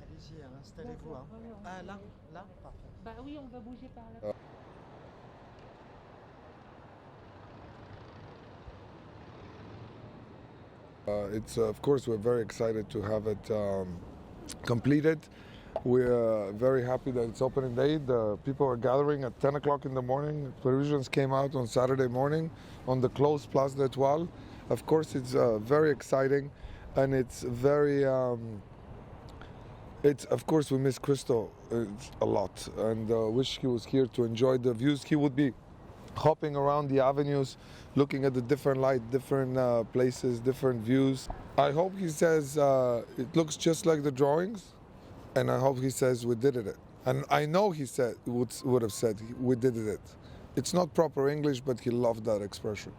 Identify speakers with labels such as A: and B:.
A: Allez-y, installez-vous. Hein. Ah, là, là, parfait.
B: Bah oui, on va bouger par là.
C: It's of course we're very excited to have it completed. We're very happy that it's opening day. The people are gathering at 10 o'clock in the morning. Parisians came out on Saturday morning on the closed Place d'Etoile. Of course, it's very exciting, and it's very. It's of course we miss Christo a lot, and wish he was here to enjoy the views. He would be hopping around the avenues, looking at the different light, different places, different views. I hope he says it looks just like the drawings, and I hope he says we did it. And I know he said would have said we did it. It's not proper English, but he loved that expression.